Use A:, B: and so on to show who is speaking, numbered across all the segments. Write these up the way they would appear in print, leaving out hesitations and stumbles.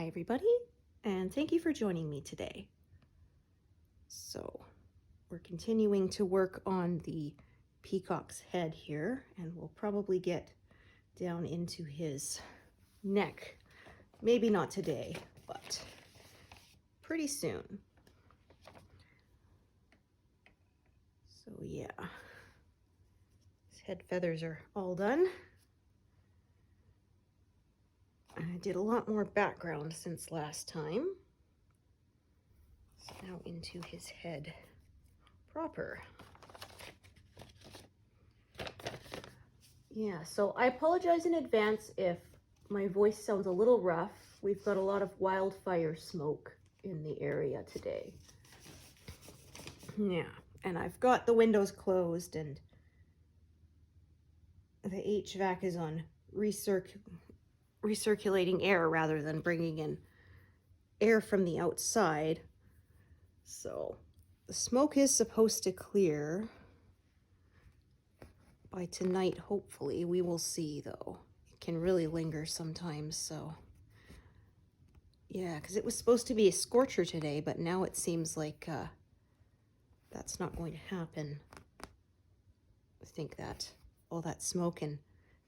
A: Hi everybody, and thank you for joining me today. So we're continuing to work on the peacock's head here, and we'll probably get down into his neck. Maybe not today, but pretty soon. So yeah, his head feathers are all done. I did a lot more background since last time. So now into his head proper. Yeah, so I apologize in advance if my voice sounds a little rough. We've got a lot of wildfire smoke in the area today. Yeah, and I've got the windows closed and the HVAC is on recirculating air rather than bringing in air from the outside. So the smoke is supposed to clear by tonight, hopefully. We will see, though. It can really linger sometimes, so yeah, because it was supposed to be a scorcher today, but now it seems like that's not going to happen. I think that all that smoke and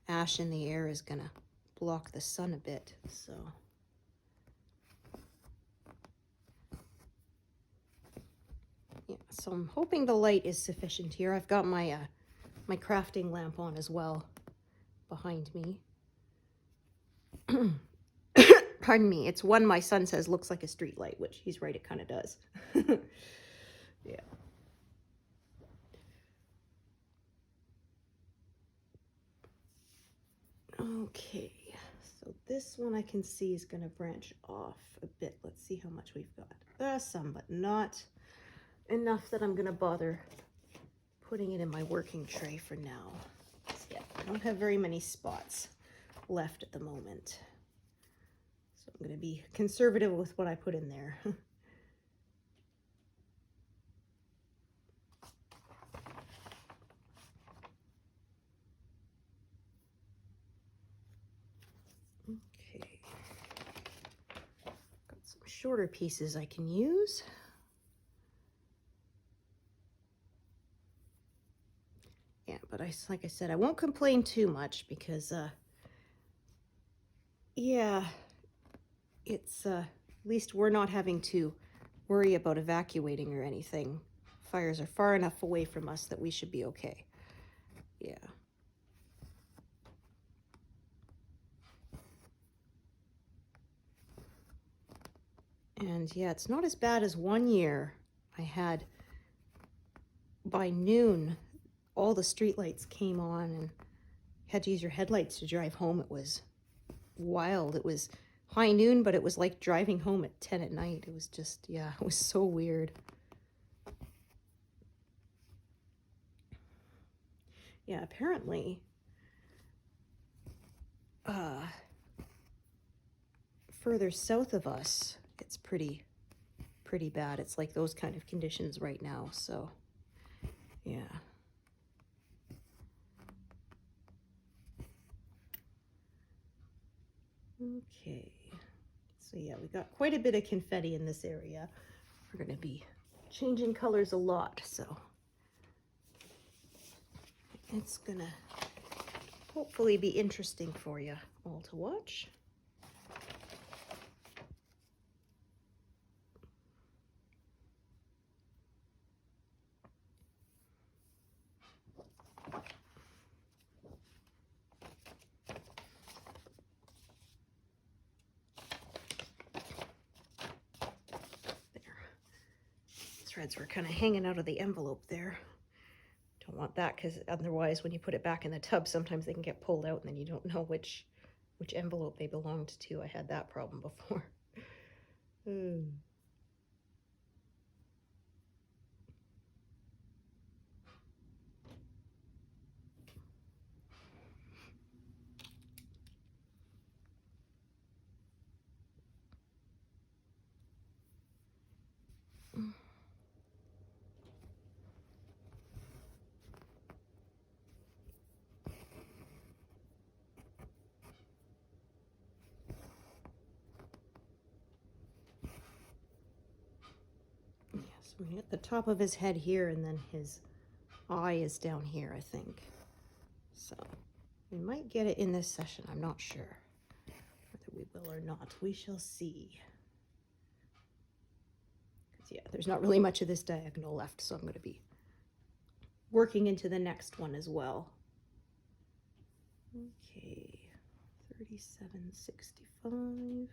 A: ash in the air is gonna block the sun a bit, so yeah, so I'm hoping the light is sufficient here. I've got my my crafting lamp on as well behind me. Pardon me, it's one my son says looks like a street light, which he's right, it kind of does. Yeah. Okay, so this one I can see is going to branch off a bit. Let's see how much we've got. Some, but not enough that I'm going to bother putting it in my working tray for now. Yeah, I don't have very many spots left at the moment. So I'm going to be conservative with what I put in there. Okay. Got some shorter pieces I can use. Yeah, but like I said, I won't complain too much because, yeah, it's, at least we're not having to worry about evacuating or anything. Fires are far enough away from us that we should be okay. Yeah. And yeah, it's not as bad as one year I had. By noon, all the streetlights came on and had to use your headlights to drive home. It was wild. It was high noon, but it was like driving home at 10 at night. It was just, yeah, it was so weird. Yeah, apparently, further south of us, it's pretty bad. It's like those kind of conditions right now, so yeah. Okay, so yeah, we got quite a bit of confetti in this area. We're going to be changing colors a lot, so it's gonna hopefully be interesting for you all to watch. Threads were kind of hanging out of the envelope there. Don't want that, because otherwise when you put it back in the tub, sometimes they can get pulled out and then you don't know which envelope they belonged to. I had that problem before. We got the top of his head here, and then his eye is down here, I think. So we might get it in this session. I'm not sure whether we will or not. We shall see. Yeah, there's not really much of this diagonal left, so I'm going to be working into the next one as well. Okay, 37.65.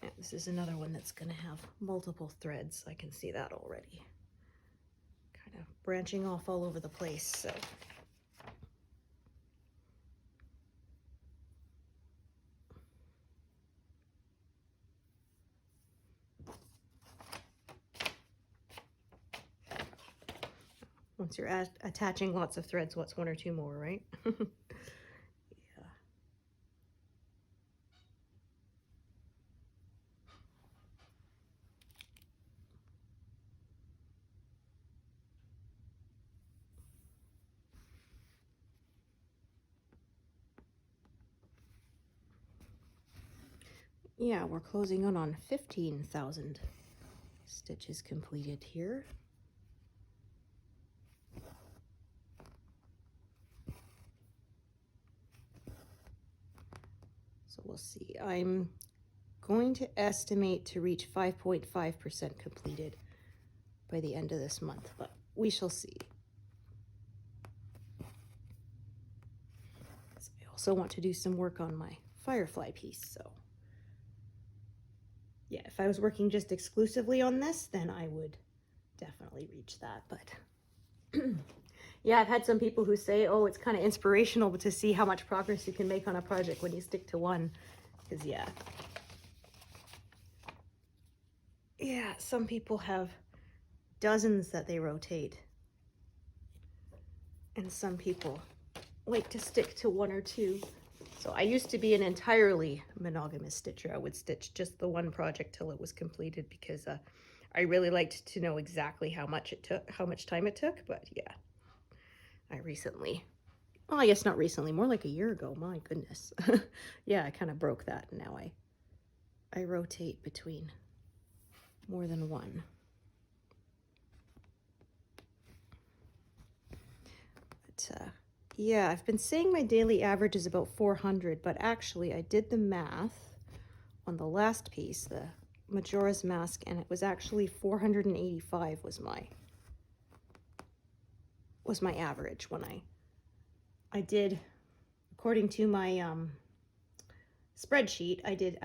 A: Yeah, this is another one that's going to have multiple threads. I can see that already. Kind of branching off all over the place, so. Once you're attaching lots of threads, what's one or two more, right? Yeah, we're closing in on 15,000 stitches completed here. So we'll see. I'm going to estimate to reach 5.5% completed by the end of this month, but we shall see. I also want to do some work on my firefly piece, so. Yeah, if I was working just exclusively on this, then I would definitely reach that, but yeah, I've had some people who say, oh, it's kind of inspirational to see how much progress you can make on a project when you stick to one, because yeah, some people have dozens that they rotate, and some people like to stick to one or two. So I used to be an entirely monogamous stitcher. I would stitch just the one project till it was completed, because I really liked to know exactly how much time it took. But yeah, I recently, well, I guess not recently, more like a year ago, my goodness. Yeah, I kind of broke that, and now I rotate between more than one. But yeah, I've been saying my daily average is about 400, but actually I did the math on the last piece, the Majora's Mask, and it was actually 485 was my average when I did, according to my spreadsheet, I did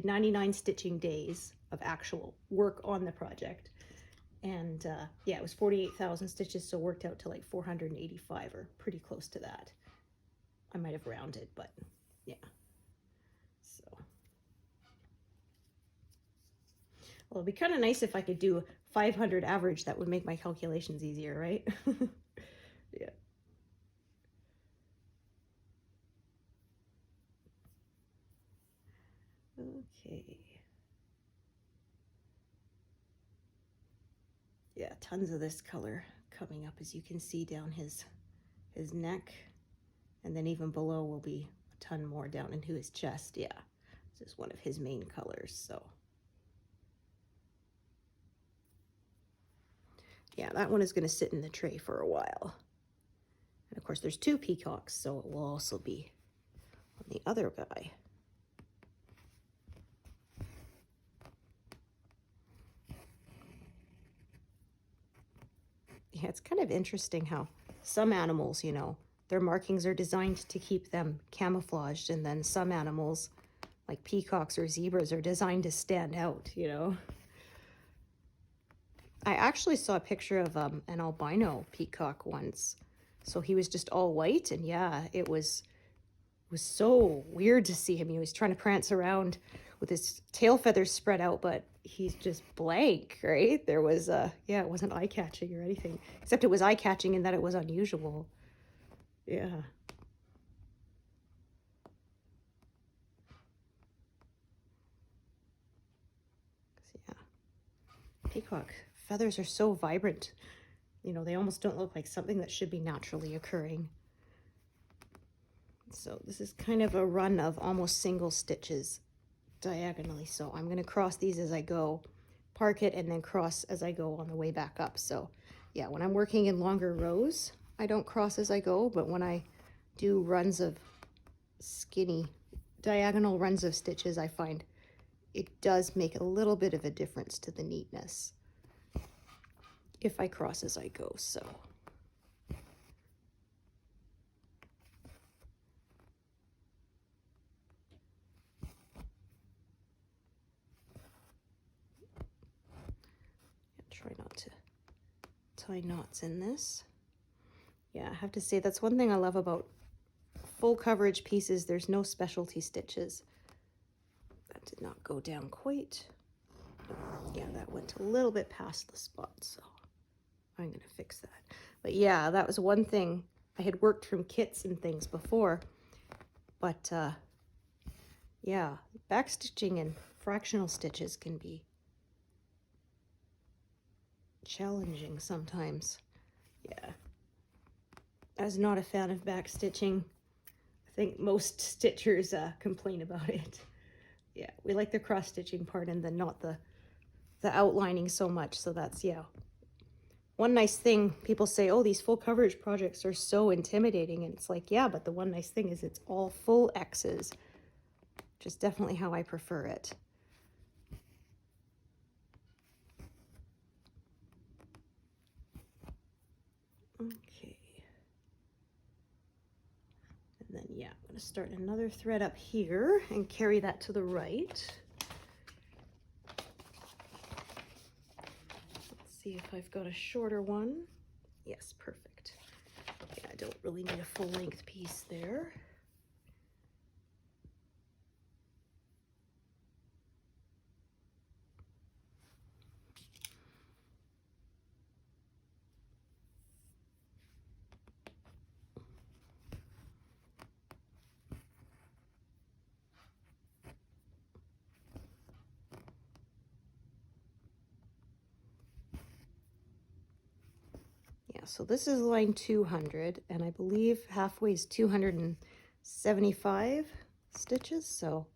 A: 99 stitching days of actual work on the project. And yeah, it was 48,000 stitches, so worked out to like 485, or pretty close to that. I might have rounded, but yeah. So, well, it'd be kind of nice if I could do 500 average. That would make my calculations easier, right? Yeah. Okay. Yeah, tons of this color coming up, as you can see down his neck, and then even below will be a ton more down into his chest. Yeah, this is one of his main colors. So yeah, that one is going to sit in the tray for a while. And of course there's two peacocks, so it will also be on the other guy. Yeah, it's kind of interesting how some animals, you know, their markings are designed to keep them camouflaged, and then some animals, like peacocks or zebras, are designed to stand out, you know. I actually saw a picture of an albino peacock once. So he was just all white, and yeah, it was so weird to see him. He was trying to prance around with his tail feathers spread out, but he's just blank, right? There was yeah, it wasn't eye-catching or anything, except it was eye-catching in that it was unusual. Yeah. Yeah. Peacock feathers are so vibrant. You know, they almost don't look like something that should be naturally occurring. So this is kind of a run of almost single stitches diagonally. So I'm going to cross these as I go, park it, and then cross as I go on the way back up. So yeah, when I'm working in longer rows, I don't cross as I go, but when I do runs of skinny diagonal runs of stitches, I find it does make a little bit of a difference to the neatness if I cross as I go. So try not to tie knots in this. Yeah, I have to say that's one thing I love about full coverage pieces. There's no specialty stitches. That did not go down quite. Yeah, that went a little bit past the spot, so I'm gonna fix that. But yeah, that was one thing. I had worked from kits and things before, but yeah, backstitching and fractional stitches can be challenging sometimes. Yeah, I was not a fan of backstitching. I think most stitchers complain about it. Yeah, we like the cross stitching part and then not the outlining so much. So that's, yeah, one nice thing. People say, oh, these full coverage projects are so intimidating, and it's like, yeah, but the one nice thing is it's all full X's, which is definitely how I prefer it. Okay. And then, yeah, I'm going to start another thread up here and carry that to the right. Let's see if I've got a shorter one. Yes, perfect. Okay, I don't really need a full length piece there. So this is line 200, and I believe halfway is 275 stitches, so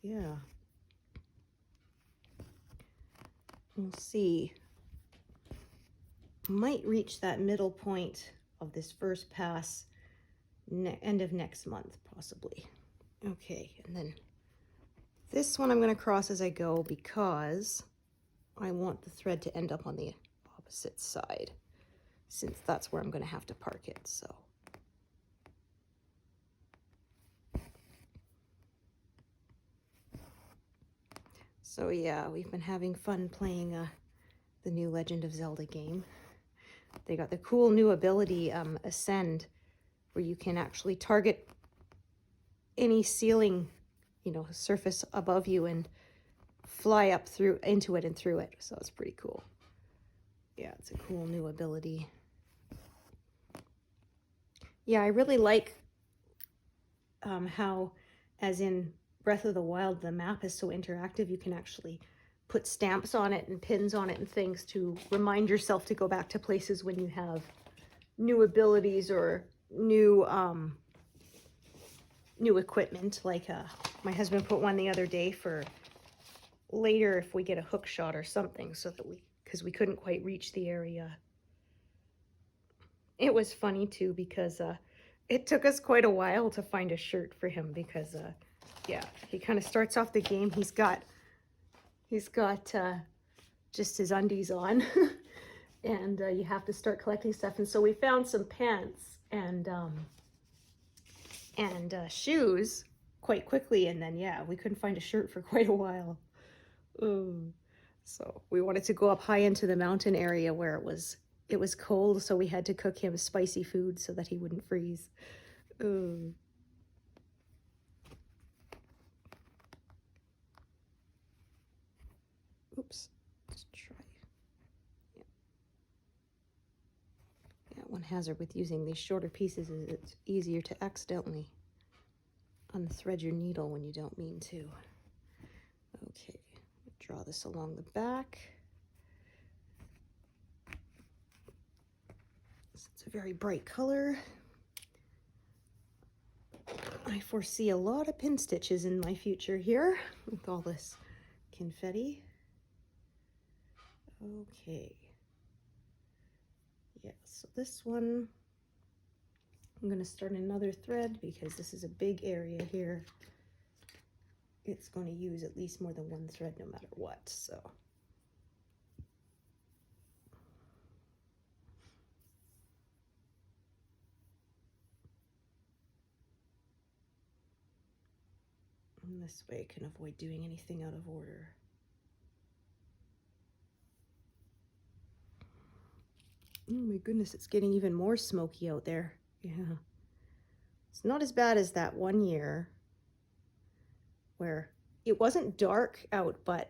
A: yeah. We'll see. Might reach that middle point of this first pass end of next month, possibly. Okay, and then this one I'm going to cross as I go because I want the thread to end up on the opposite side, since that's where I'm going to have to park it. So yeah, we've been having fun playing the new Legend of Zelda game. They got the cool new ability, Ascend, where you can actually target any ceiling, you know, surface above you and fly up through into it and through it. So it's pretty cool. Yeah, it's a cool new ability. Yeah, I really like how, as in Breath of the Wild, the map is so interactive. You can actually put stamps on it and pins on it and things to remind yourself to go back to places when you have new abilities or new new equipment. Like my husband put one the other day for later if we get a hook shot or something, so that because we couldn't quite reach the area. It was funny too because it took us quite a while to find a shirt for him because yeah, he kind of starts off the game. He's got just his undies on, and you have to start collecting stuff. And so we found some pants and shoes quite quickly, and then yeah, we couldn't find a shirt for quite a while. Ooh. So we wanted to go up high into the mountain area where it was cold, so we had to cook him spicy food so that he wouldn't freeze. Ooh. Oops. Let's try. Yeah, one hazard with using these shorter pieces is it's easier to accidentally unthread your needle when you don't mean to. Okay, draw this along the back. It's a very bright color. I foresee a lot of pin stitches in my future here with all this confetti. Okay. Yeah, so this one, I'm going to start another thread because this is a big area here. It's going to use at least more than one thread no matter what, so. And this way I can avoid doing anything out of order. Oh my goodness, it's getting even more smoky out there. Yeah. It's not as bad as that one year where it wasn't dark out, but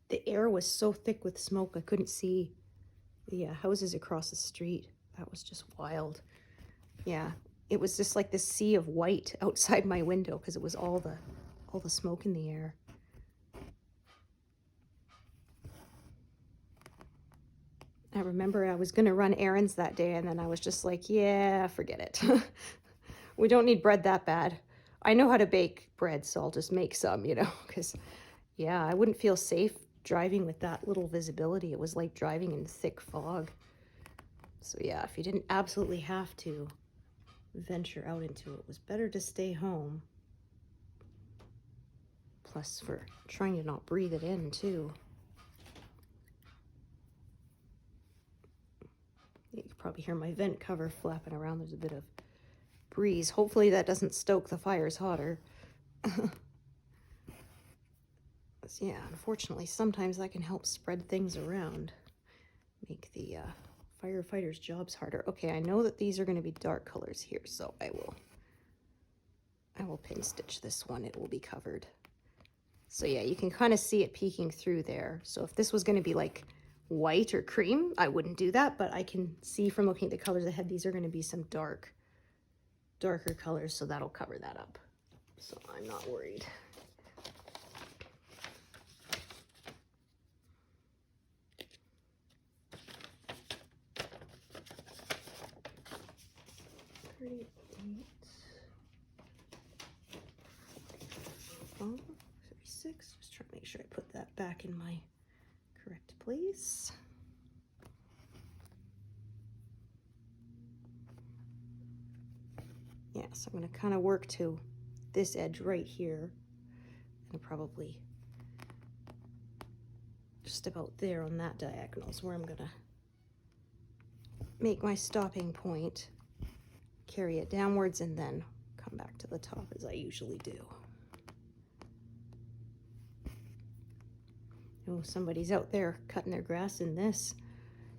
A: the air was so thick with smoke I couldn't see the houses across the street. That was just wild. Yeah, it was just like this sea of white outside my window because it was all the smoke in the air. I remember I was going to run errands that day, and then I was just like, yeah, forget it. We don't need bread that bad. I know how to bake bread, so I'll just make some, you know, because, yeah, I wouldn't feel safe driving with that little visibility. It was like driving in thick fog. So, yeah, if you didn't absolutely have to venture out into it, it was better to stay home. Plus, for trying to not breathe it in, too. You can probably hear my vent cover flapping around. There's a bit of breeze. Hopefully that doesn't stoke the fires hotter. Yeah, unfortunately, sometimes that can help spread things around. Make the firefighters' jobs harder. Okay, I know that these are going to be dark colors here, so I will pin stitch this one. It will be covered. So yeah, you can kind of see it peeking through there. So if this was going to be like white or cream, I wouldn't do that, but I can see from looking at the colors ahead, these are going to be some darker colors, so that'll cover that up. So I'm not worried. Oh, 36. Just trying to make sure I put that back in my correct place. Yeah, so I'm going to kind of work to this edge right here, and probably just about there on that diagonal is where I'm going to make my stopping point, carry it downwards, and then come back to the top as I usually do. Oh, somebody's out there cutting their grass in this.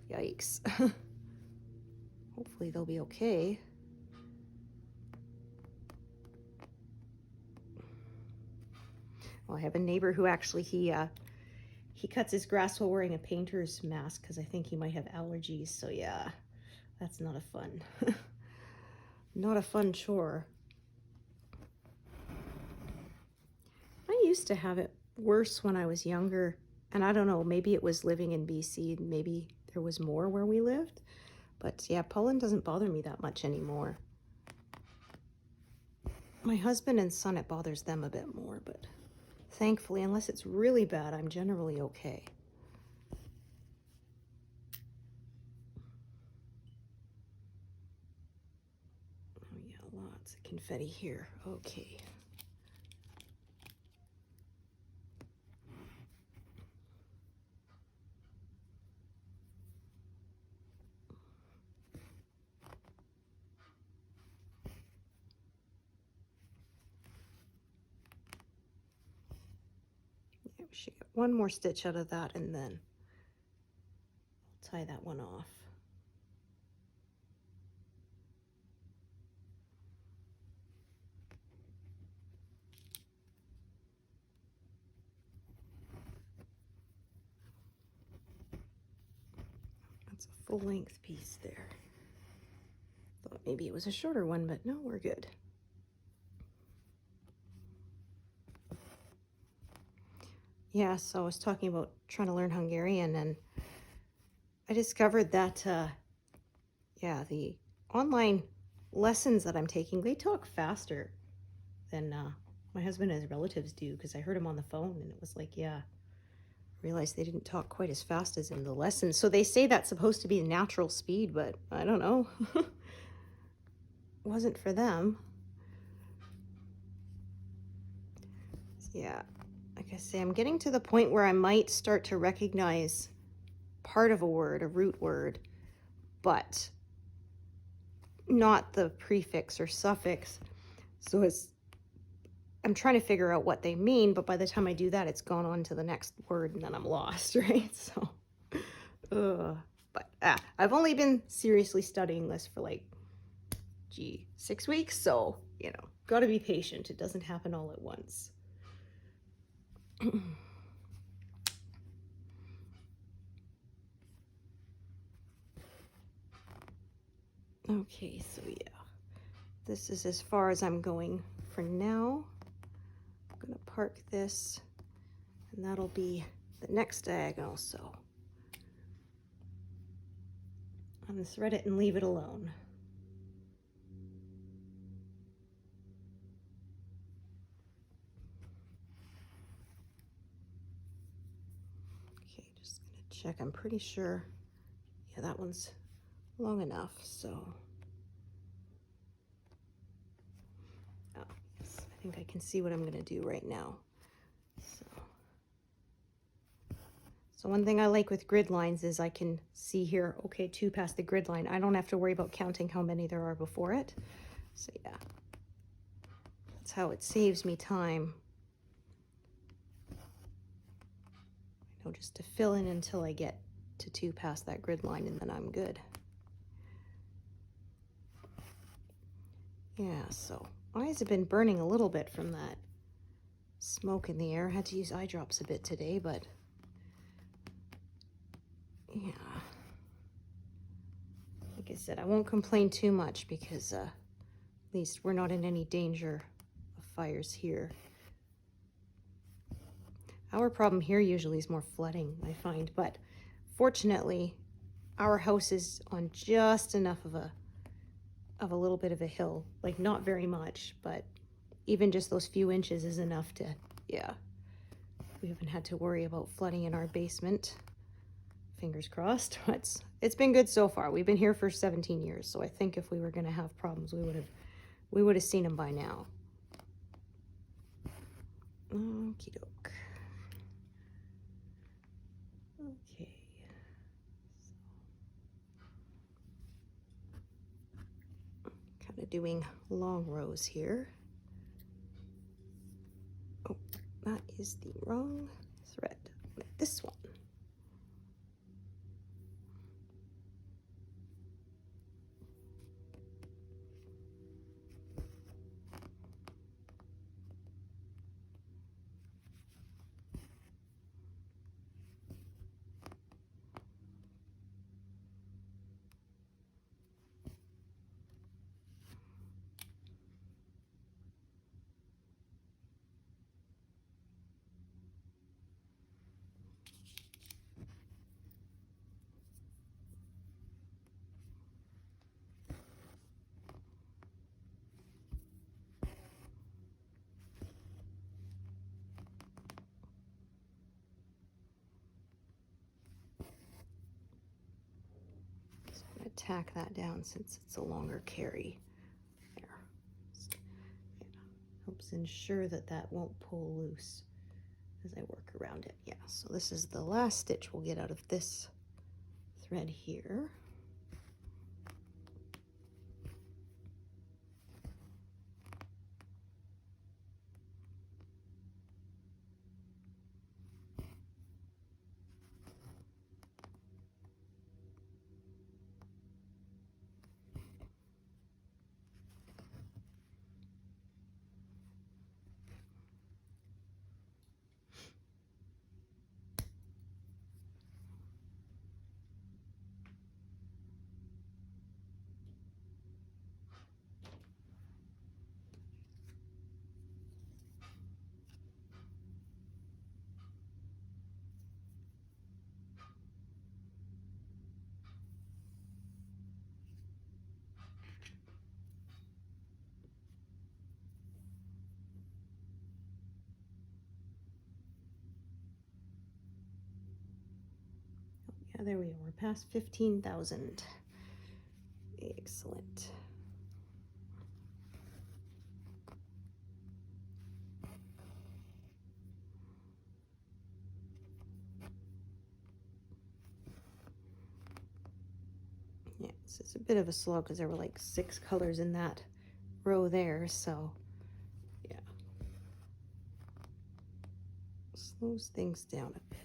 A: Yikes. Hopefully they'll be okay. Well, I have a neighbor who actually, he cuts his grass while wearing a painter's mask because I think he might have allergies. So yeah, that's not a fun, not a fun chore. I used to have it worse when I was younger. And I don't know, maybe it was living in BC, maybe there was more where we lived. But yeah, pollen doesn't bother me that much anymore. My husband and son, it bothers them a bit more, but thankfully, unless it's really bad, I'm generally okay. Oh yeah, lots of confetti here. Okay. Yeah, we should get one more stitch out of that, and then I'll tie that one off. That's a full-length piece there. Thought maybe it was a shorter one, but no, we're good. Yeah, so I was talking about trying to learn Hungarian, and I discovered that, yeah, the online lessons that I'm taking, they talk faster than my husband and his relatives do, because I heard him on the phone and it was like, yeah, realized they didn't talk quite as fast as in the lessons. So they say that's supposed to be natural speed, but I don't know. Wasn't for them. Yeah, like I say, I'm getting to the point where I might start to recognize part of a word, a root word, but not the prefix or suffix. So I'm trying to figure out what they mean, but by the time I do that, it's gone on to the next word and then I'm lost, right? So, but I've only been seriously studying this for like, 6 weeks. So, you know, gotta be patient. It doesn't happen all at once. Okay, so yeah, this is as far as I'm going for now. I'm gonna park this, and that'll be the next diagonal. So unthread it and leave it alone. Okay, just gonna check. I'm pretty sure, yeah, that one's long enough. So, oh, yes, I think I can see what I'm gonna do right now. So one thing I like with grid lines is I can see here, okay, 2 past the grid line. I don't have to worry about counting how many there are before it. So yeah, that's how it saves me time. You know, just to fill in until I get to 2 past that grid line, and then I'm good. Yeah, so eyes have been burning a little bit from that smoke in the air. Had to use eye drops a bit today, but yeah. Like I said, I won't complain too much because at least we're not in any danger of fires here. Our problem here usually is more flooding, I find, but fortunately, our house is on just enough of a little bit of a hill, like not very much, but even just those few inches is enough to, yeah. We haven't had to worry about flooding in our basement. Fingers crossed. It's been good so far. We've been here for 17 years, so I think if we were going to have problems, we would have seen them by now. Okie doke. Okay. Kind of doing long rows here. Oh, that is the wrong thread. This one. Tack that down since it's a longer carry. There. Yeah. Helps ensure that that won't pull loose as I work around it. Yeah, so this is the last stitch we'll get out of this thread here. Yeah, there we are. We're past 15,000. Excellent. Yeah, this is a bit of a slow because there were like 6 colors in that row there, so yeah. Slows things down a bit.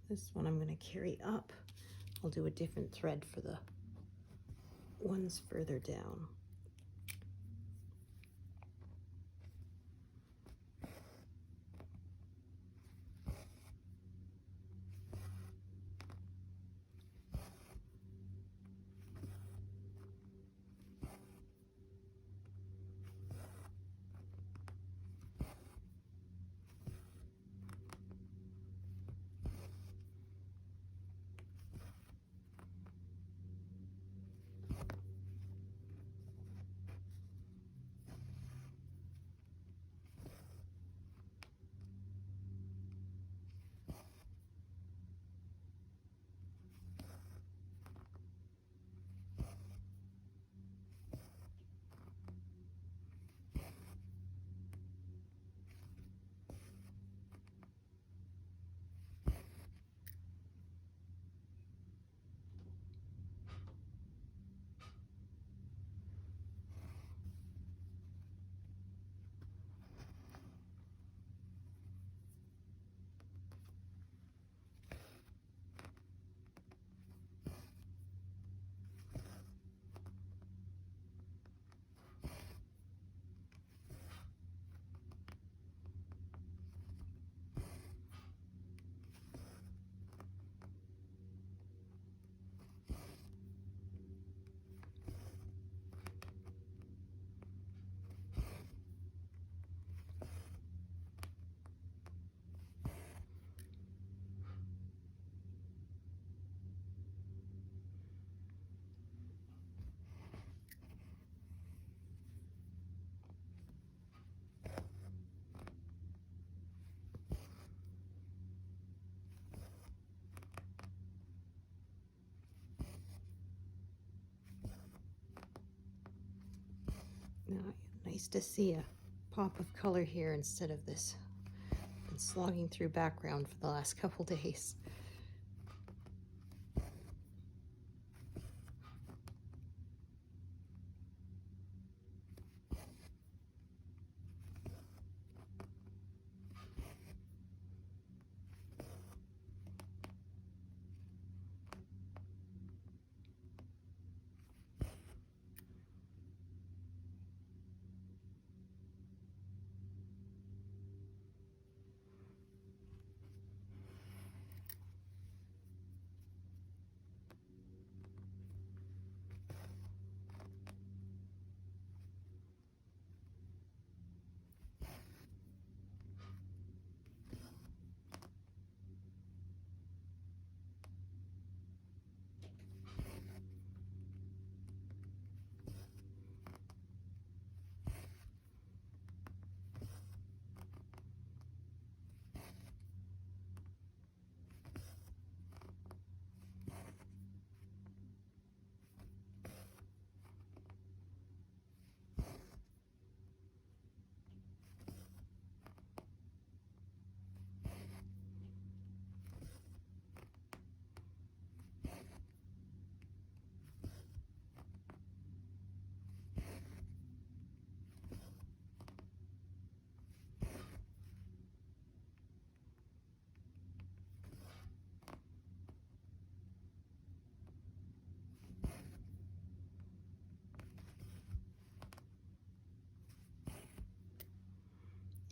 A: This one I'm going to carry up. I'll do a different thread for the ones further down. Now, nice to see a pop of color here instead of this. Been slogging through background for the last couple days.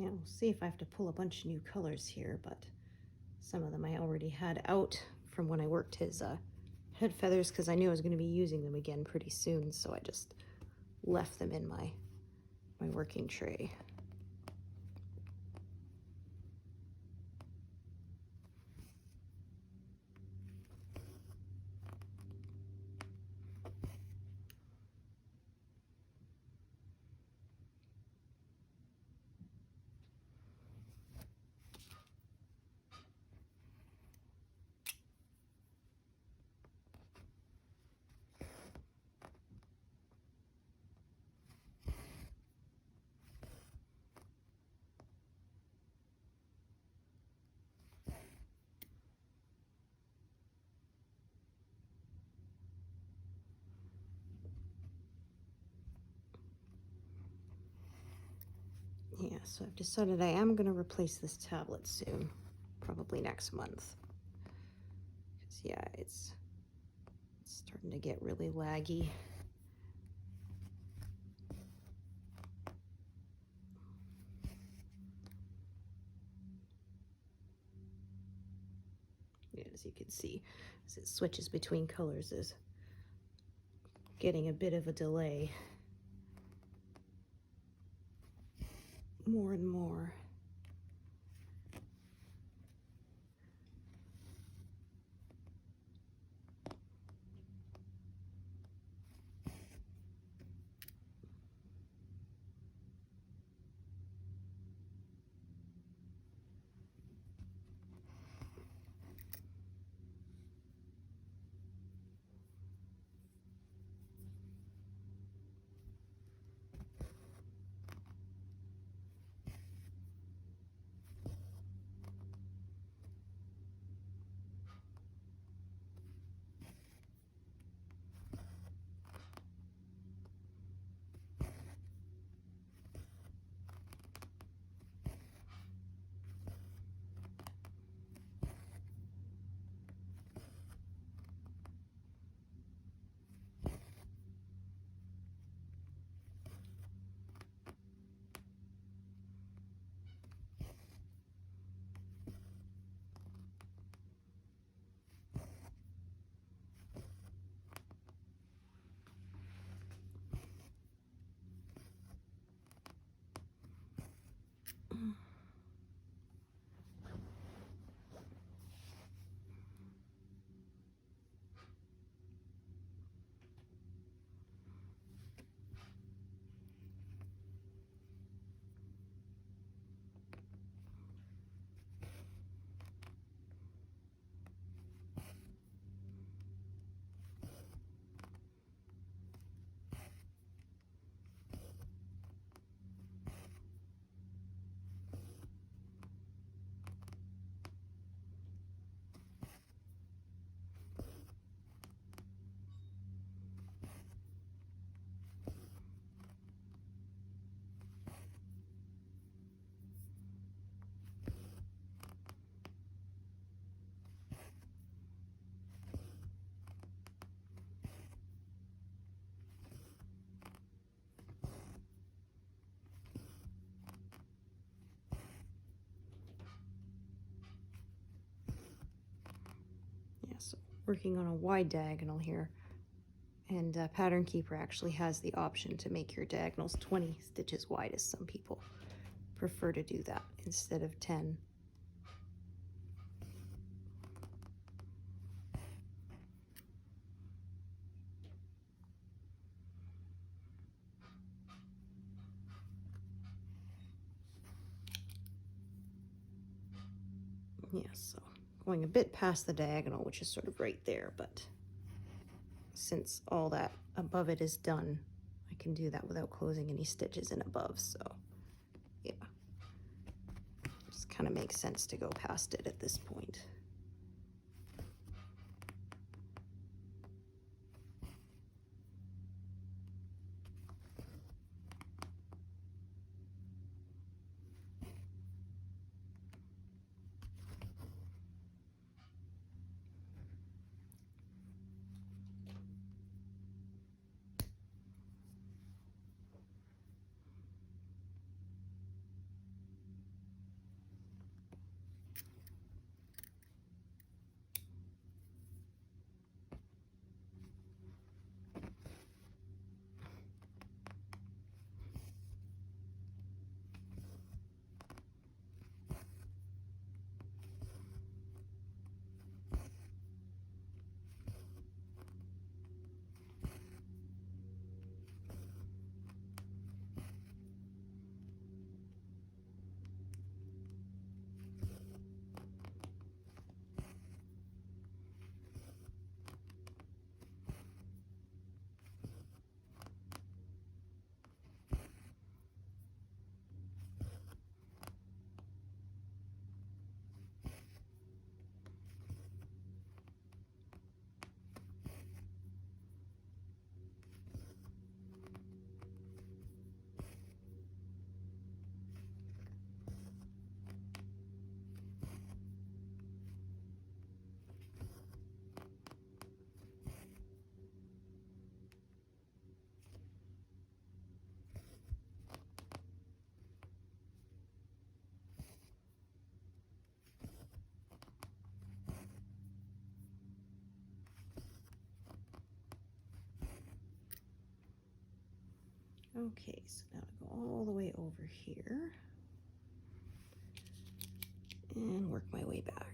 A: Yeah, we'll see if I have to pull a bunch of new colors here, but some of them I already had out from when I worked his head feathers because I knew I was going to be using them again pretty soon, so I just left them in my working tray. Yeah, so I've decided I am going to replace this tablet soon, probably next month. Because, yeah, it's starting to get really laggy. Yeah, as you can see, as it switches between colors is getting a bit of a delay. More and more. So working on a wide diagonal here, and Pattern Keeper actually has the option to make your diagonals 20 stitches wide, as some people prefer to do that instead of 10. Yeah, so going a bit past the diagonal, which is sort of right there, but since all that above it is done, I can do that without closing any stitches in above, so yeah. Just kind of makes sense to go past it at this point. Okay, so now to go all the way over here and work my way back.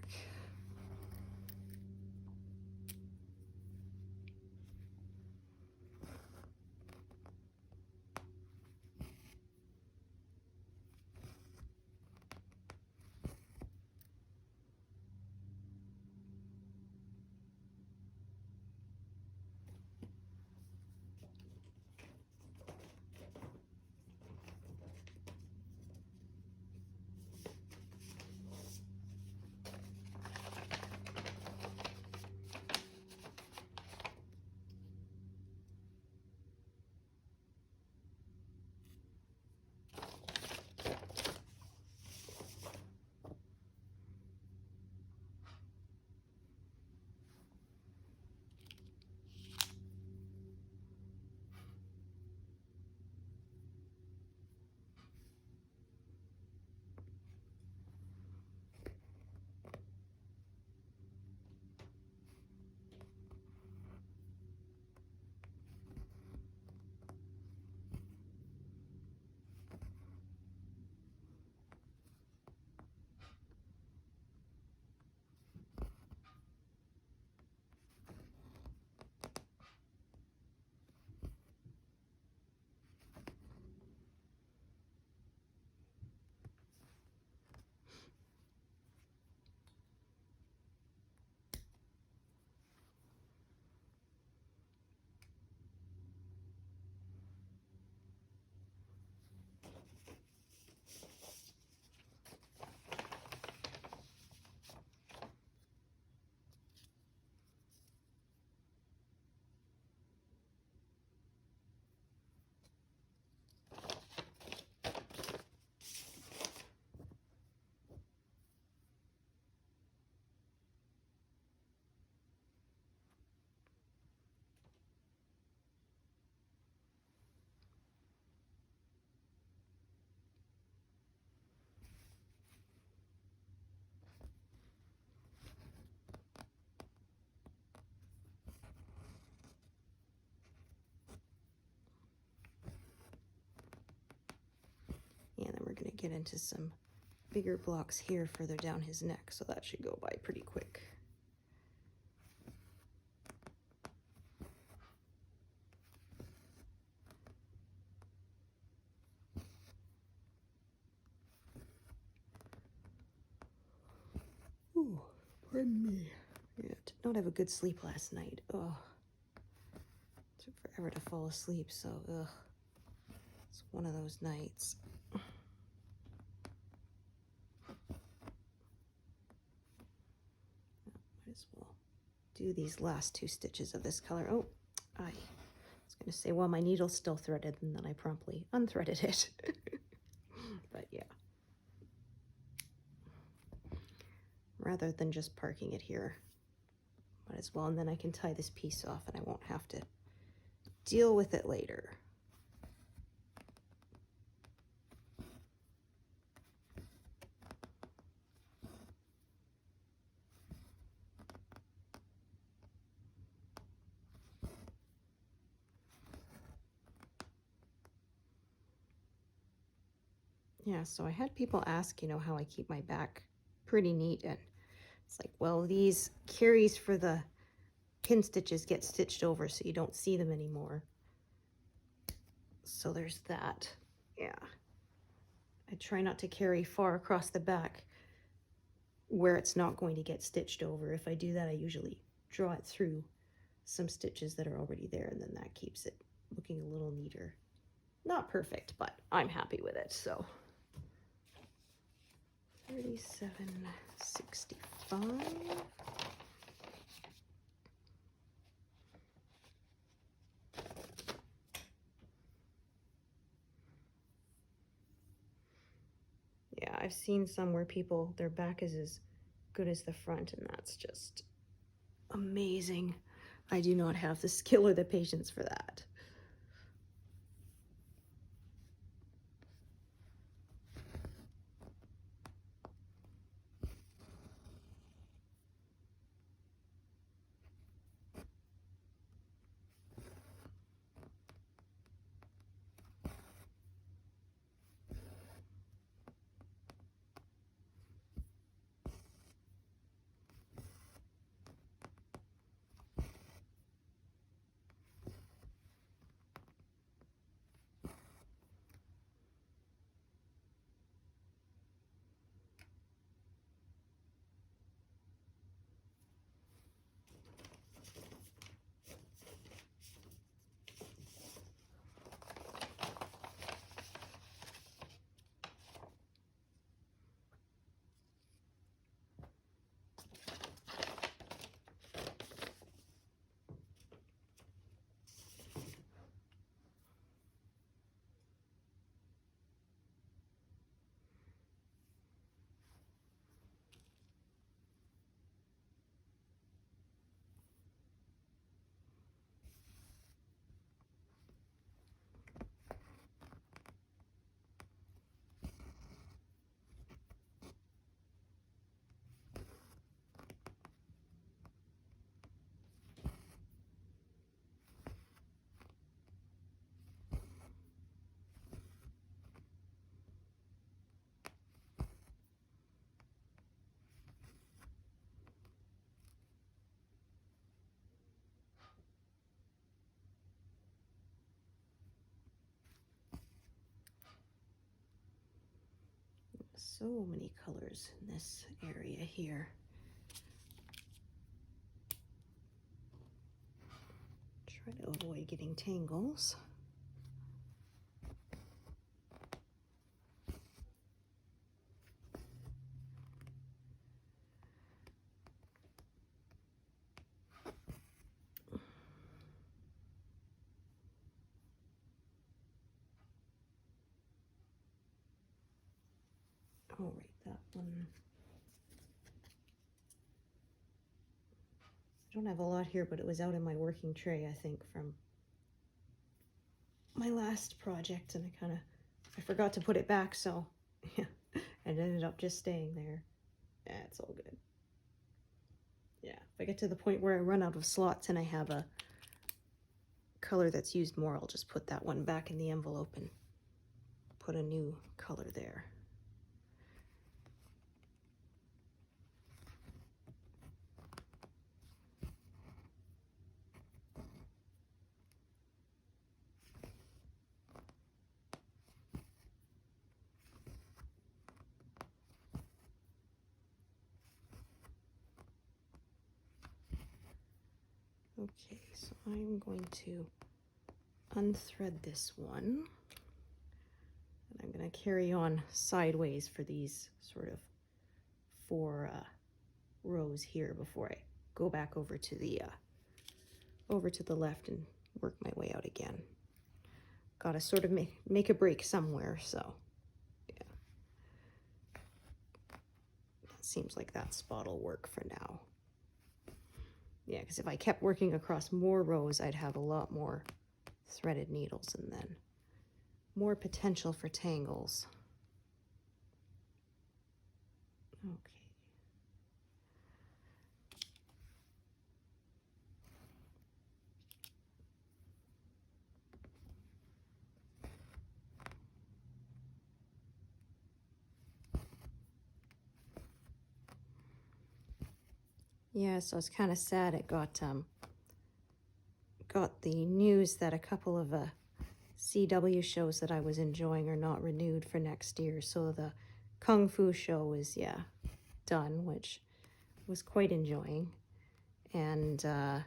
A: And then we're going to get into some bigger blocks here further down his neck, so that should go by pretty quick. Ooh, pardon me. Yeah, did not have a good sleep last night. Oh, took forever to fall asleep, so ugh, it's one of those nights. Might as well do these last two stitches of this color. Oh, I was going to say, well, my needle's still threaded, and then I promptly unthreaded it. But yeah. Rather than just parking it here, might as well, and then I can tie this piece off and I won't have to deal with it later. Yeah, so I had people ask, you know, how I keep my back pretty neat, and it's like, well, these carries for the pin stitches get stitched over so you don't see them anymore. So there's that. Yeah. I try not to carry far across the back where it's not going to get stitched over. If I do that, I usually draw it through some stitches that are already there, and then that keeps it looking a little neater. Not perfect, but I'm happy with it, so. 37.65. Yeah, I've seen some where people, their back is as good as the front, and that's just amazing. I do not have the skill or the patience for that. so many colors in this area here. Try to avoid getting tangles. Oh, right, that one. I don't have a lot here, but it was out in my working tray, I think, from my last project, and I forgot to put it back, so yeah, it ended up just staying there. Yeah, it's all good. Yeah, if I get to the point where I run out of slots and I have a color that's used more, I'll just put that one back in the envelope and put a new color there. Okay, so I'm going to unthread this one, and I'm going to carry on sideways for these sort of 4 rows here before I go back over to the left and work my way out again. Gotta sort of make a break somewhere, so yeah. That seems like that spot will work for now. Yeah, because if I kept working across more rows, I'd have a lot more threaded needles and then more potential for tangles. Okay. Yeah, so it's kind of sad. It got the news that a couple of CW shows that I was enjoying are not renewed for next year. So the Kung Fu show is, yeah, done, which was quite enjoying. And well,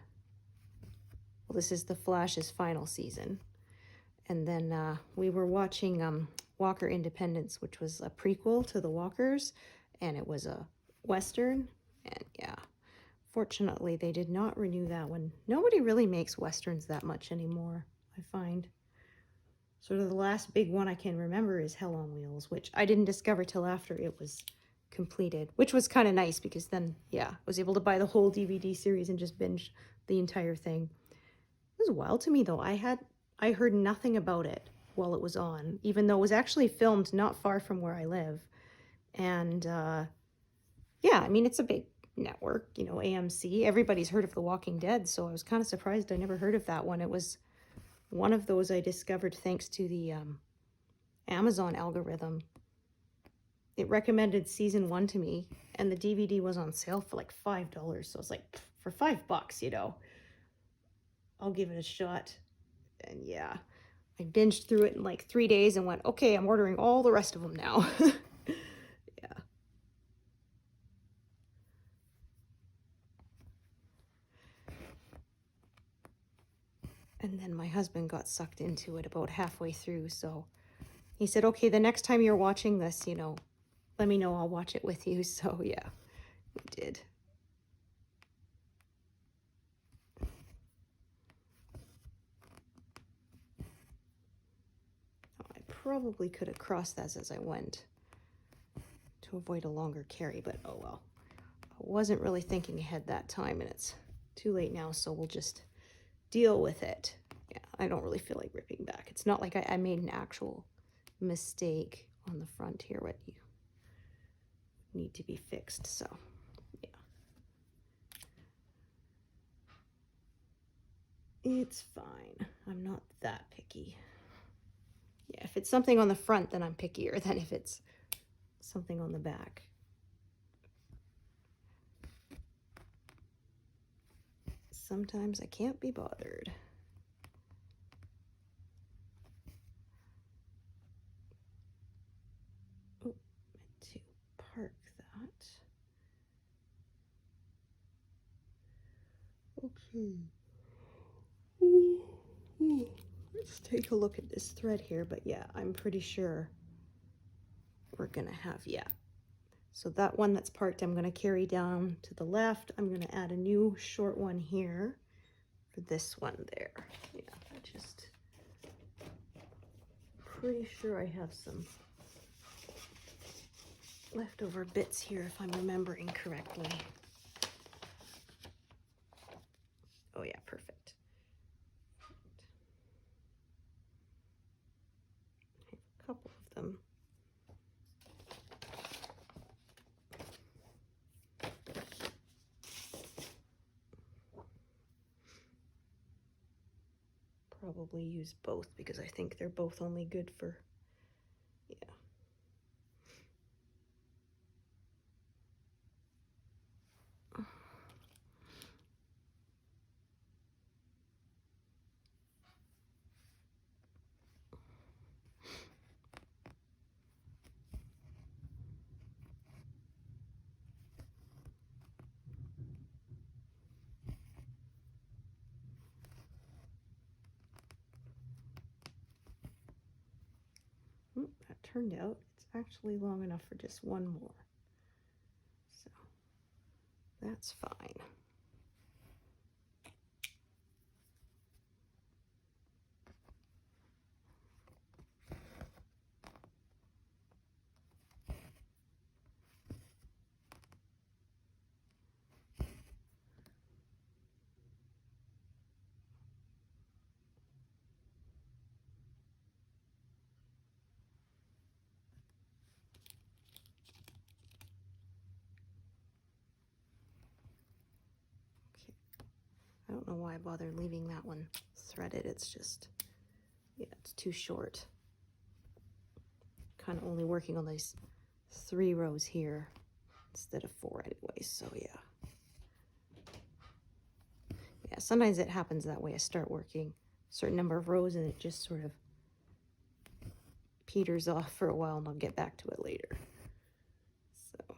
A: this is the Flash's final season. And then we were watching Walker Independence, which was a prequel to the Walkers, and it was a Western, and yeah. Fortunately, they did not renew that one. Nobody really makes Westerns that much anymore, I find. Sort of the last big one I can remember is Hell on Wheels, which I didn't discover till after it was completed, which was kind of nice because then, yeah, I was able to buy the whole DVD series and just binge the entire thing. It was wild to me, though. I heard nothing about it while it was on, even though it was actually filmed not far from where I live. And, yeah, I mean, it's a big network, you know, AMC. Everybody's heard of The Walking Dead, so I was kind of surprised I never heard of that one. It was one of those I discovered thanks to the Amazon algorithm. It recommended season 1 to me, and the DVD was on sale for like $5, so I was like, for $5, you know, I'll give it a shot. And yeah, I binged through it in like 3 days and went, okay, I'm ordering all the rest of them now. Yeah. And then my husband got sucked into it about halfway through, so he said, okay, the next time you're watching this, you know, let me know, I'll watch it with you. So yeah, we did. Oh, I probably could have crossed that as I went to avoid a longer carry, but oh well. I wasn't really thinking ahead that time, and it's too late now, so we'll just deal with it. Yeah, I don't really feel like ripping back. It's not like I made an actual mistake on the front here, what you need to be fixed, so yeah. It's fine. I'm not that picky. Yeah, if it's something on the front, then I'm pickier than if it's something on the back. Sometimes I can't be bothered. Oh, 2. Okay. Ooh, ooh. Let's take a look at this thread here, but yeah, I'm pretty sure we're gonna have, yeah. So that one that's parked, I'm gonna carry down to the left. I'm gonna add a new short one here for this one there. Yeah, I just pretty sure I have some leftover bits here if I'm remembering correctly. Oh yeah, perfect. I have a couple of them. Probably use both because I think they're both only good for, yeah. That turned out it's actually long enough for just one more. So that's fine. I don't know why I bothered leaving that one threaded. It's just, yeah, it's too short. Kind of only working on these 3 rows here instead of 4 anyway, so yeah. Yeah, sometimes it happens that way. I start working a certain number of rows and it just sort of peters off for a while and I'll get back to it later. So.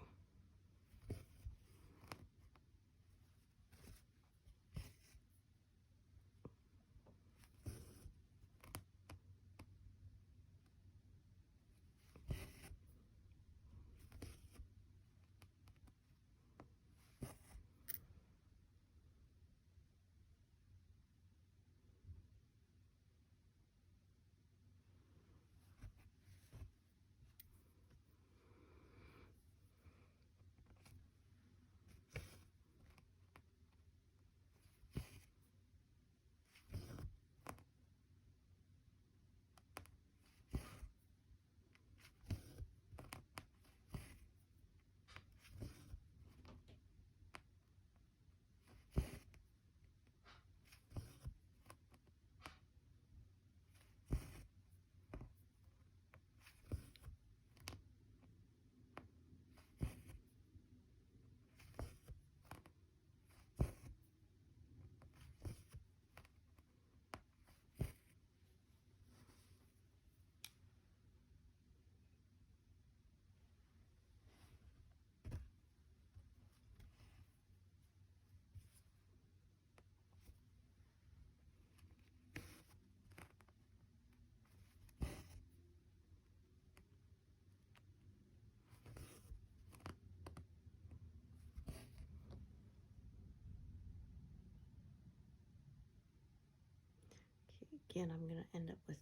A: Again, I'm going to end up with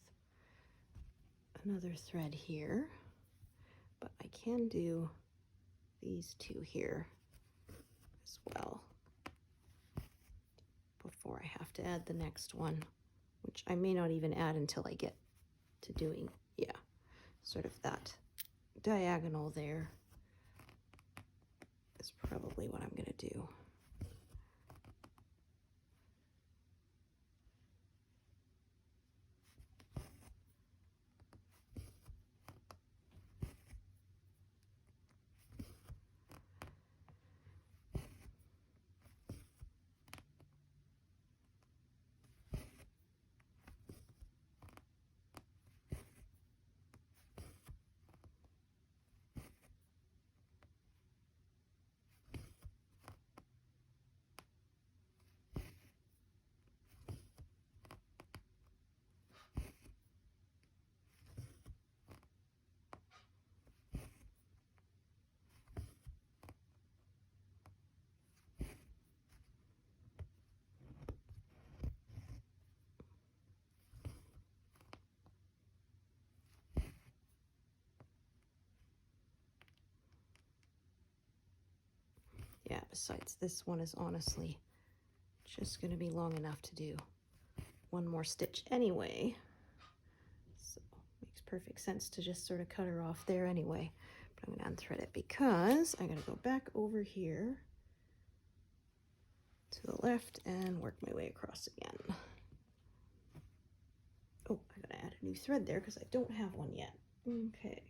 A: another thread here, but I can do these 2 here as well before I have to add the next one, which I may not even add until I get to doing, yeah, sort of that diagonal there is probably what I'm going to do. besides, this one is honestly just going to be long enough to do one more stitch anyway. So makes perfect sense to just sort of cut her off there anyway. But I'm going to unthread it because I'm going to go back over here to the left and work my way across again. Oh, I'm going to add a new thread there because I don't have one yet. Okay.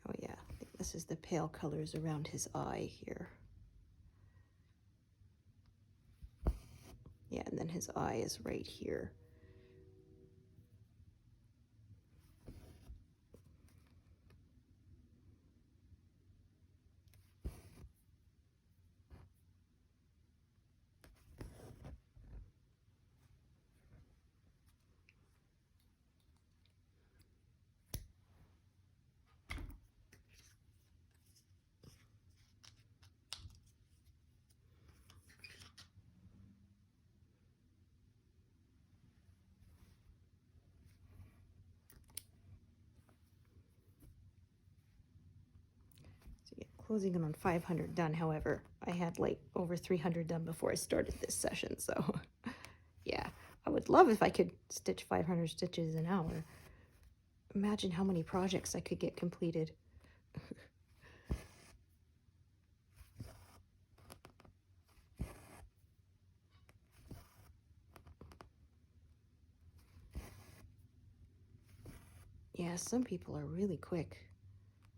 A: Oh yeah, I think this is the pale colors around his eye here. Yeah, and then his eye is right here. Closing in on 500 done. However, I had like over 300 done before I started this session. So yeah, I would love if I could stitch 500 stitches an hour. Imagine how many projects I could get completed. Yeah, some people are really quick.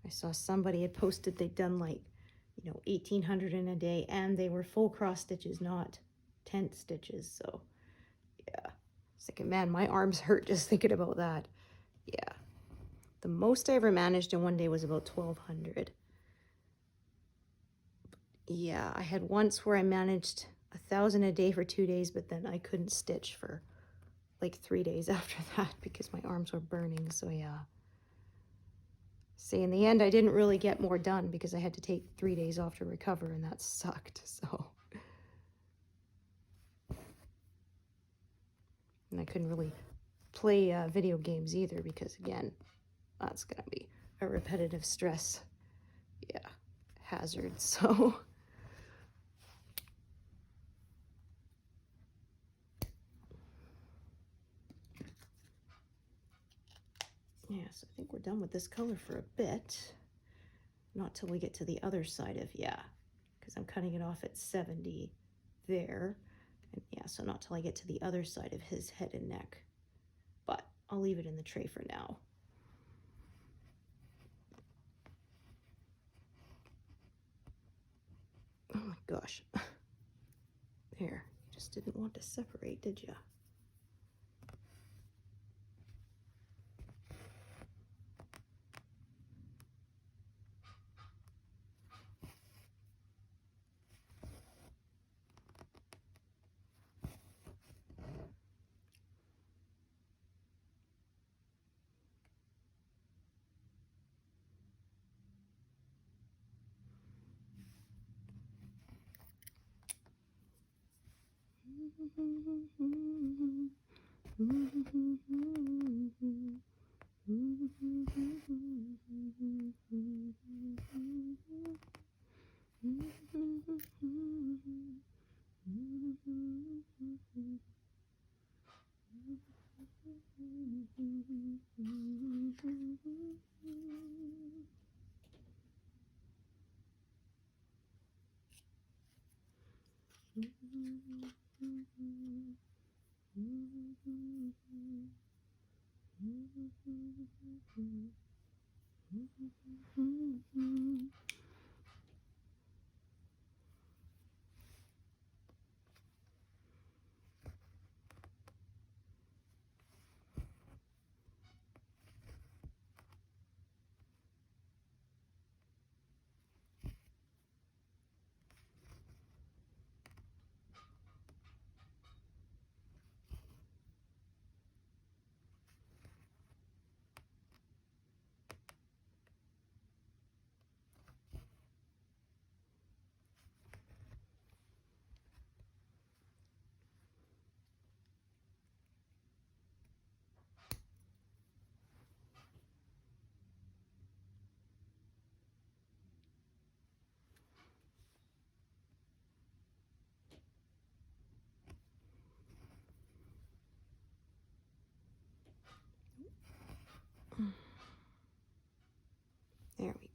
A: I saw somebody had posted they'd done like, 1,800 in a day, and they were full cross stitches, not tent stitches. So yeah, it's like, man, my arms hurt just thinking about that. Yeah, the most I ever managed in one day was about 1,200. Yeah, I had once where I managed 1,000 a day for 2 days, but then I couldn't stitch for like 3 days after that because my arms were burning. So yeah. See, in the end, I didn't really get more done because I had to take 3 days off to recover, and that sucked. So, and I couldn't really play video games either because, again, that's gonna be a repetitive stress, yeah, hazard. So. Yeah, so I think we're done with this color for a bit. Not till we get to the other side of, yeah, because I'm cutting it off at 70 there. And yeah, so not till I get to the other side of his head and neck. But I'll leave it in the tray for now. Oh my gosh. There, you just didn't want to separate, did you? There we go.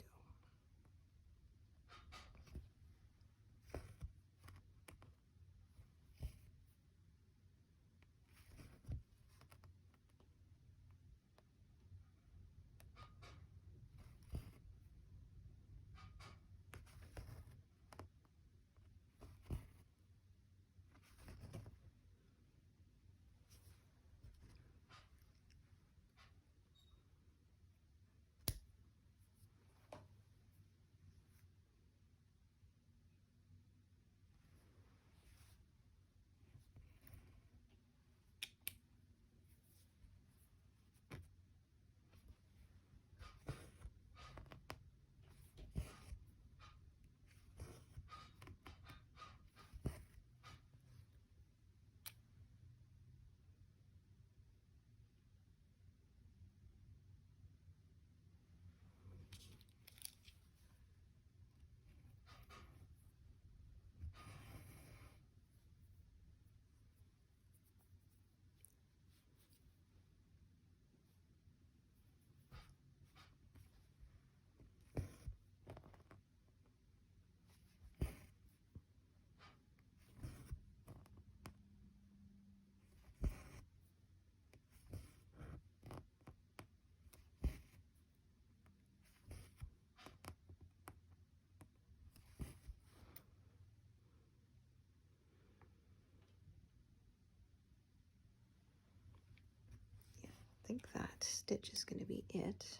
A: I think that stitch is going to be it,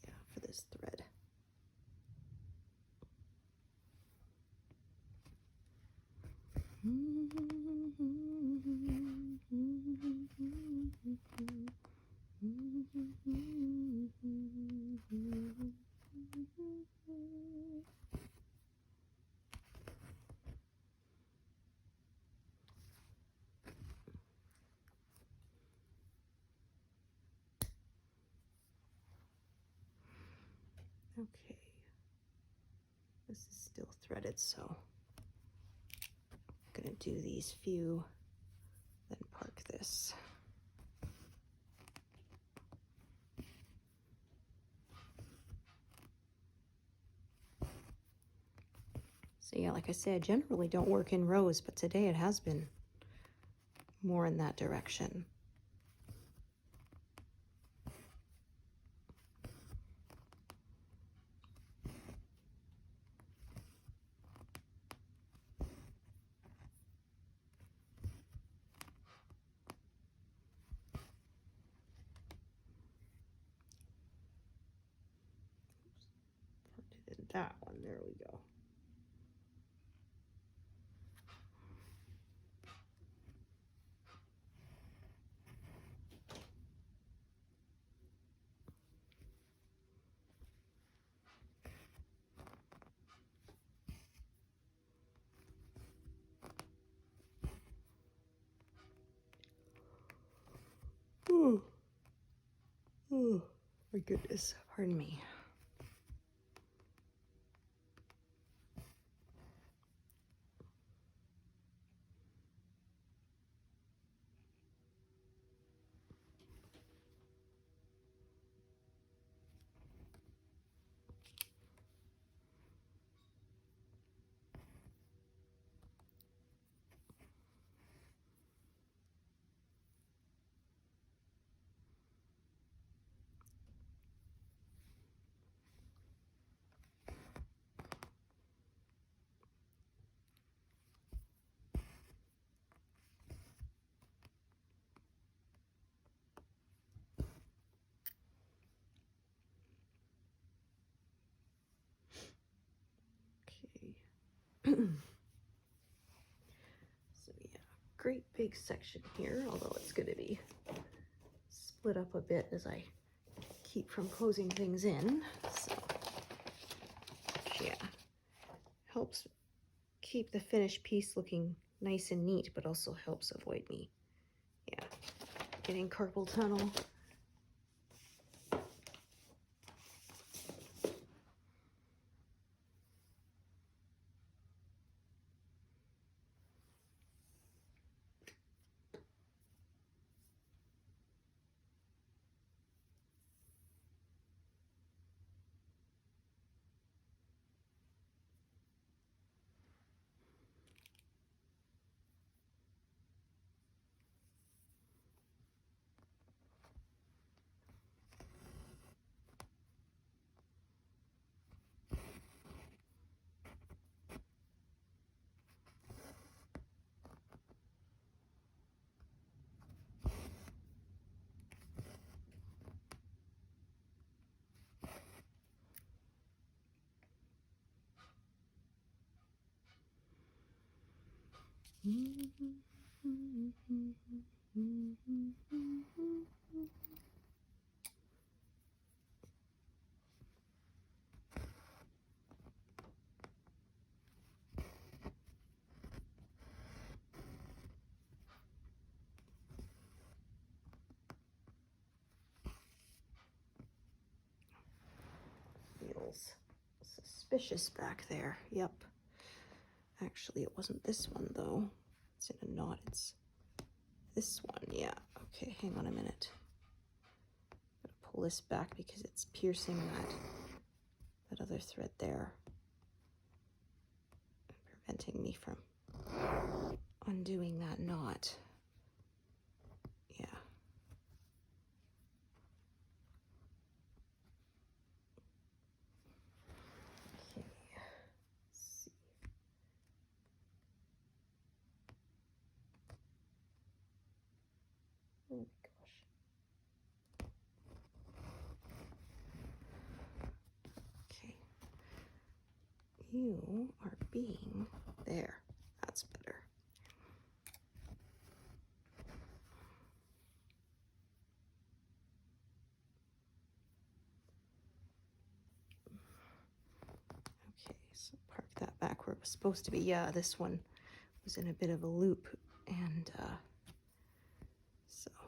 A: yeah, for this thread. Okay, this is still threaded, so I'm gonna do these few, then park this. So yeah, like I said, I generally don't work in rows, but today it has been more in that direction. That one, there we go. My goodness, pardon me. So yeah, great big section here, although it's going to be split up a bit as I keep from closing things in. So yeah, helps keep the finished piece looking nice and neat, but also helps avoid me, yeah, getting carpal tunnel. Feels suspicious back there. Yep. Actually, it wasn't this one though. It's in a knot. It's this one. Yeah. Okay, hang on a minute. Gotta pull this back because it's piercing that other thread there, preventing me from undoing that knot. Yeah. Okay. Let's see. Oh my gosh. Okay. You are being there. That's better. Okay, so park that back where it was supposed to be. Yeah, this one was in a bit of a loop, and so I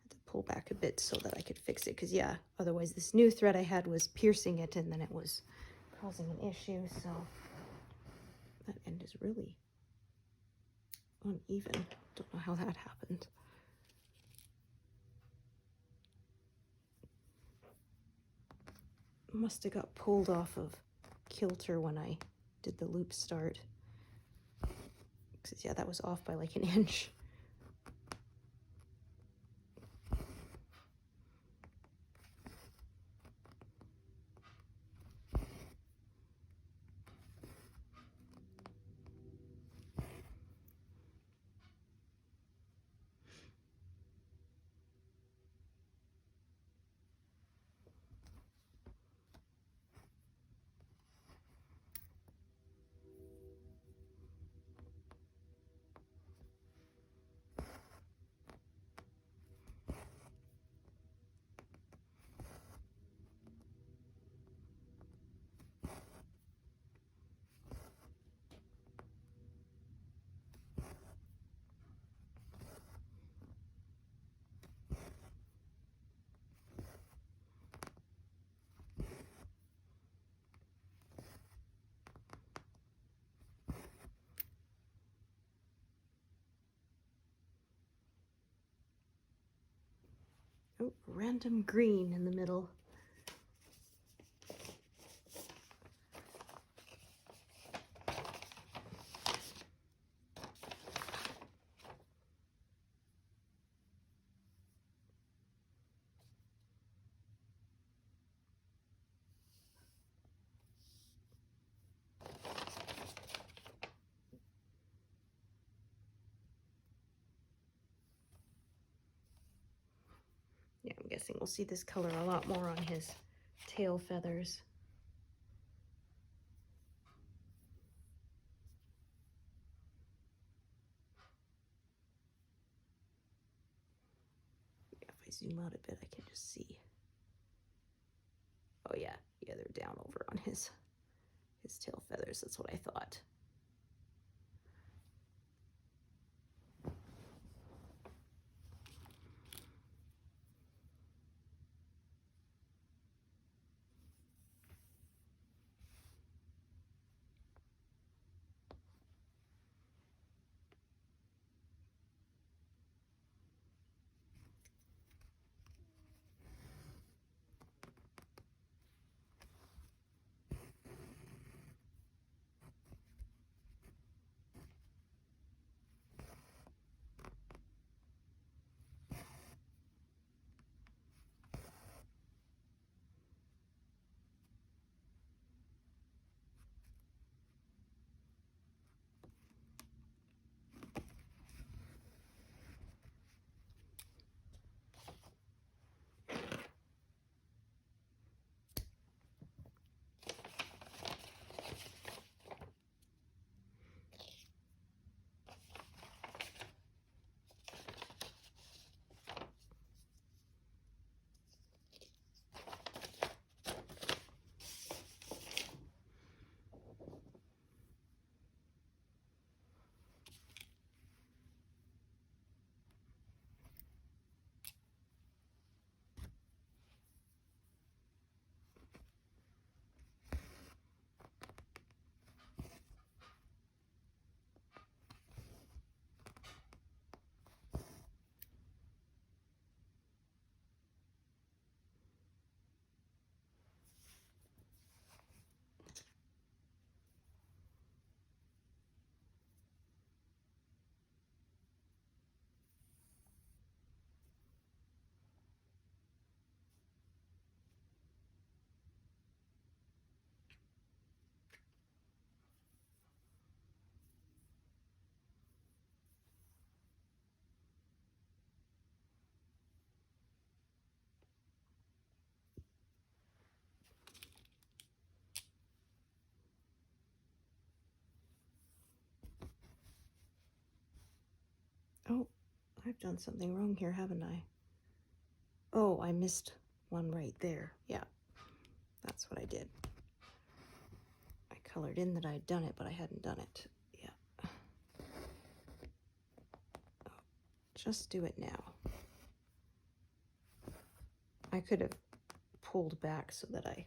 A: had to pull back a bit so that I could fix it, because yeah, otherwise this new thread I had was piercing it, and then it was causing an issue. So that end is really uneven. Don't know how that happened. Must have got pulled off of kilter when I did the loop start. Because yeah, that was off by like an inch. Oh, random green in the middle. Yeah, I'm guessing we'll see this color a lot more on his tail feathers. Yeah, if I zoom out a bit, I can just see. Oh yeah, they're down over on his tail feathers. That's what I thought. Oh, I've done something wrong here, haven't I? Oh, I missed one right there. Yeah, that's what I did. I colored in that I'd done it, but I hadn't done it. Yeah. Oh, just do it now. I could have pulled back so that I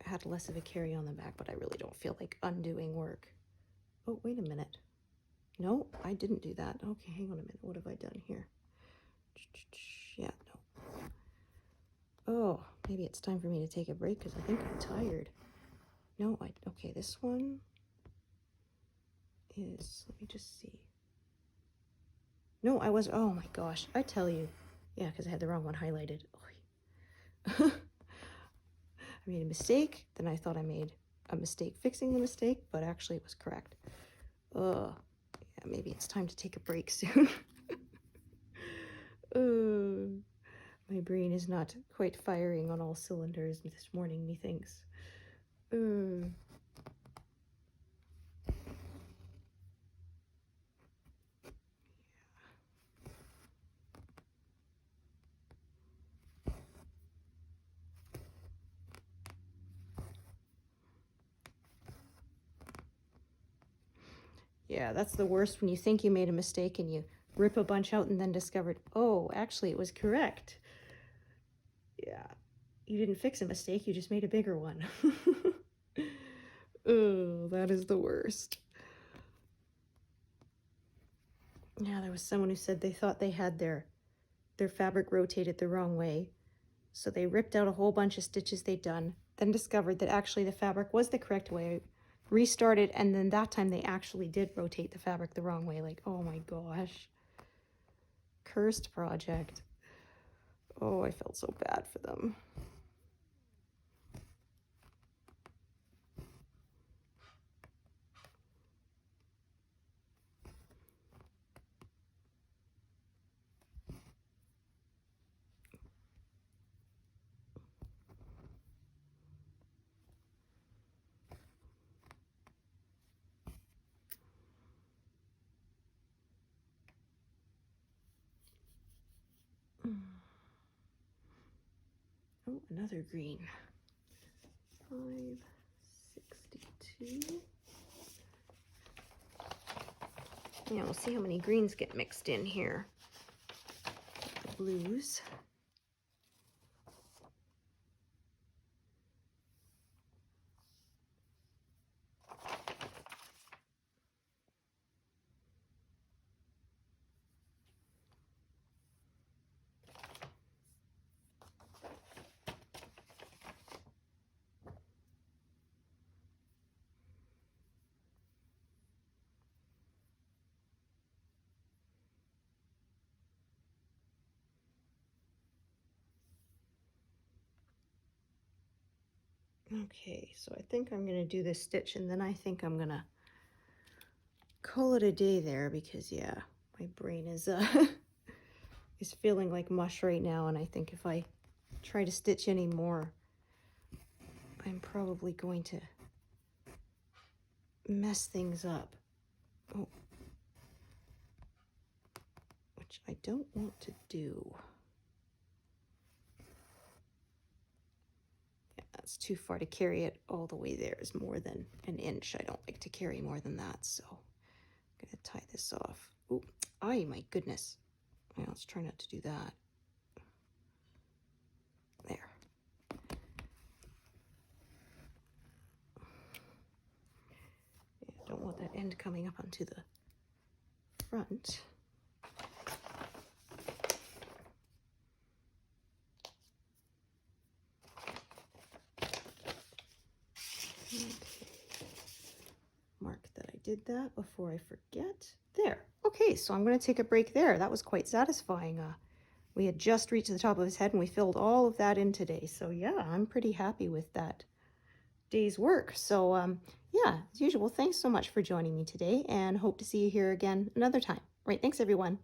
A: had less of a carry on the back, but I really don't feel like undoing work. Oh, wait a minute. No, I didn't do that. Okay, hang on a minute. What have I done here? Yeah, no. Oh, maybe it's time for me to take a break because I think I'm tired. No, okay, this one is, let me just see. No, I was, oh my gosh, I tell you. Yeah, because I had the wrong one highlighted. I made a mistake, then I thought I made a mistake fixing the mistake, but actually it was correct. Yeah, maybe it's time to take a break soon. My brain is not quite firing on all cylinders this morning, methinks. Yeah, that's the worst, when you think you made a mistake and you rip a bunch out and then discovered, oh, actually it was correct. Yeah, you didn't fix a mistake, you just made a bigger one. Oh, that is the worst. Yeah, there was someone who said they thought they had their their fabric rotated the wrong way. So they ripped out a whole bunch of stitches they'd done, then discovered that actually the fabric was the correct way, restarted, and then that time they actually did rotate the fabric the wrong way. Like, oh my gosh. Cursed project. Oh, I felt so bad for them. Oh, another green. 562. Yeah, we'll see how many greens get mixed in here. The blues. Okay, so I think I'm going to do this stitch, and then I think I'm going to call it a day there, because yeah, my brain is is feeling like mush right now, and I think if I try to stitch any more, I'm probably going to mess things up. Oh. Which I don't want to do. That's too far to carry it all the way there. Is more than an inch. I don't like to carry more than that, so I'm gonna tie this off. Oh, ay, my goodness. Well, let's try not to do that. There. Yeah, don't want that end coming up onto the front. Okay. Mark that I did that before I forget. There. Okay, so I'm going to take a break there. That was quite satisfying. We had just reached the top of his head, and we filled all of that in today. So yeah, I'm pretty happy with that day's work. So yeah, as usual, thanks so much for joining me today, and hope to see you here again another time. Right, thanks everyone.